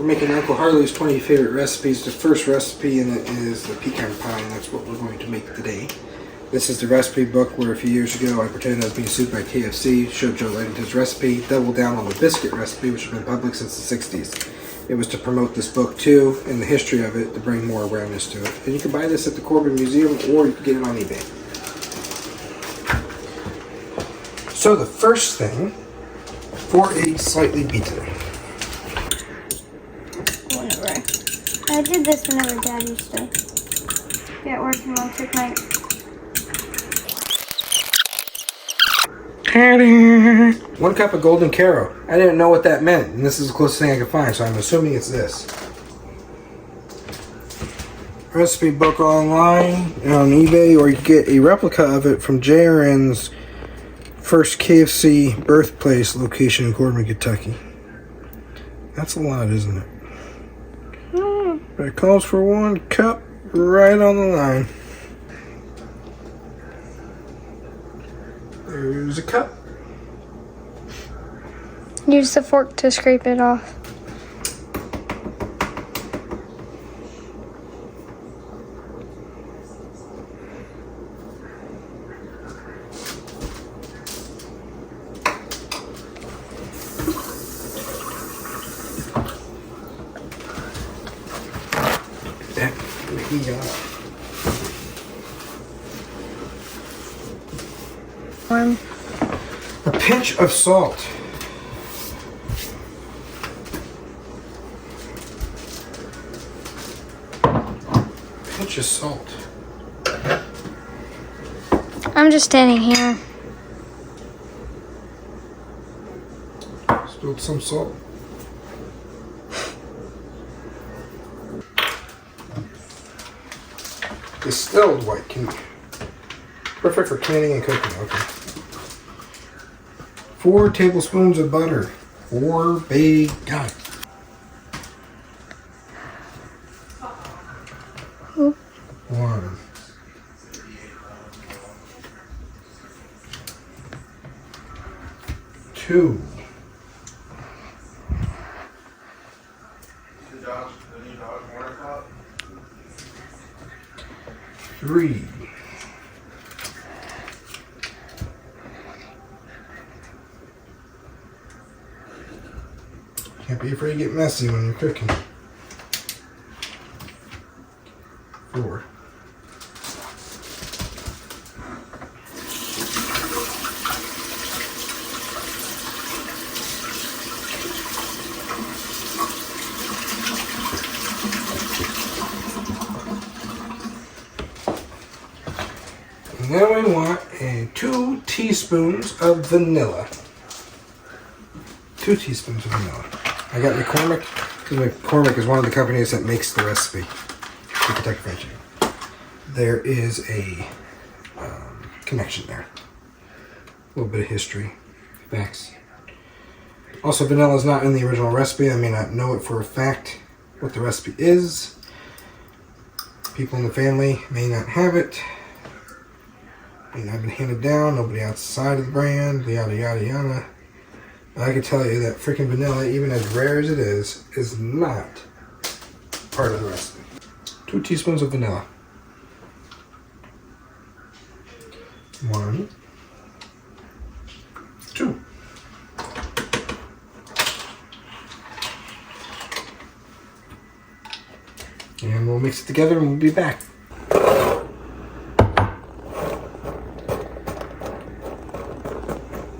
We're making Uncle Harley's 20 favorite recipes. The first recipe in it is the pecan pie, and that's what we're going to make today. This is the recipe book where a few years ago I pretended I was being sued by KFC, showed Joe Ledington's recipe, doubled down on the biscuit recipe, which has been public since the 60s. It was to promote this book too, and the history of it, to bring more awareness to it. And you can buy this at the Corbin Museum, or you can get it on eBay. So the first thing, 4 eggs slightly beaten. Whatever. I did this whenever Dad used to get working on sick night. 1 cup of golden Caro. I didn't know what that meant, and this is the closest thing I could find, so I'm assuming it's this. Recipe book online on eBay, or you can get a replica of it from JRN's first KFC birthplace location in Corbin, Kentucky. That's a lot, isn't it? But it calls for 1 cup right on the line. There's a cup. Use the fork to scrape it off. A pinch of salt. Pinch of salt. I'm just standing here. Spilled some salt. Distilled white can perfect for canning and cooking. Okay. 4 tablespoons of butter. 4 big guys. Oop. 1. 2. 3. 'Can't be afraid to get messy when you're cooking. 4. 'Then we want 2 teaspoons of vanilla. 2 teaspoons of vanilla. I got McCormick, because McCormick is one of the companies that makes the recipe for Kentucky Fried Chicken. There is a connection there. A little bit of history, facts. Also, vanilla is not in the original recipe. I may not know it for a fact what the recipe is. People in the family may not have it. May not have been handed down. Nobody outside of the brand. Yada yada yada. I can tell you that freaking vanilla, even as rare as it is not part of the recipe. 2 teaspoons of vanilla. 1, 2. And we'll mix it together and we'll be back.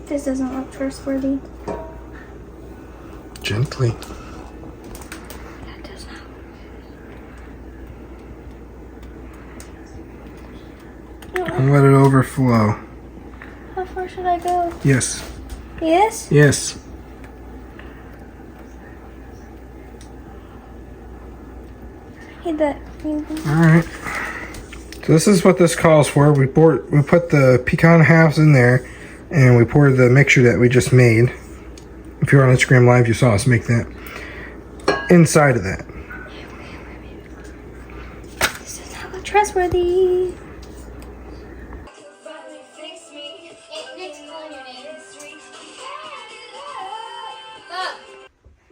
This doesn't look trustworthy. Gently. That does not. And let it overflow. How far should I go? Yes. Yes? Yes. Hit that. Alright. So this is what this calls for. We put the pecan halves in there, and we pour the mixture that we just made. If you're on Instagram Live, you saw us make that. Inside of that. This does not look trustworthy.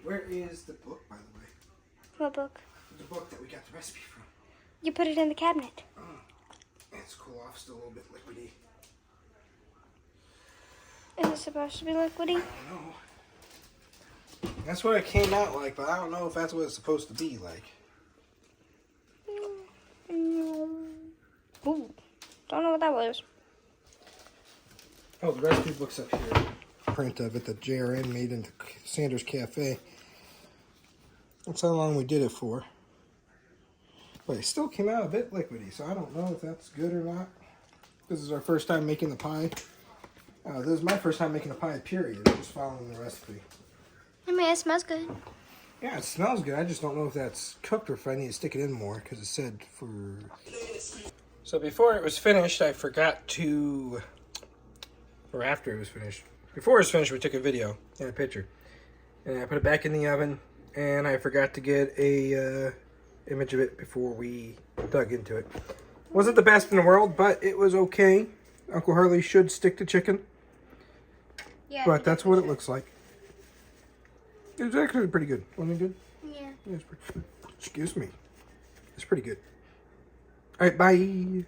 Where is the book, by the way? the book that we got the recipe from. You put it in the cabinet. It's cool off, still a little bit liquidy. Is it supposed to be liquidy? I don't know. That's what it came out like, but I don't know if that's what it's supposed to be like. Ooh, don't know what that was. Oh, the recipe book's up here. Print of it that JRN made into Sanders Cafe. That's how long we did it for. But it still came out a bit liquidy, so I don't know if that's good or not. This is our first time making the pie. This is my first time making a pie, period. Just following the recipe. I mean, it smells good. Yeah, it smells good. I just don't know if that's cooked or if I need to stick it in more, because it said for... So before it was finished, I forgot to... Or after it was finished. Before it was finished, we took a video and a picture. And I put it back in the oven, and I forgot to get a image of it before we dug into it. Wasn't the best in the world, but it was okay. Uncle Harley should stick to chicken. Yeah. But that's what it looks like. It was actually pretty good. Wasn't it good? Yeah. Yeah, it's pretty good. Excuse me. It's pretty good. All right, bye.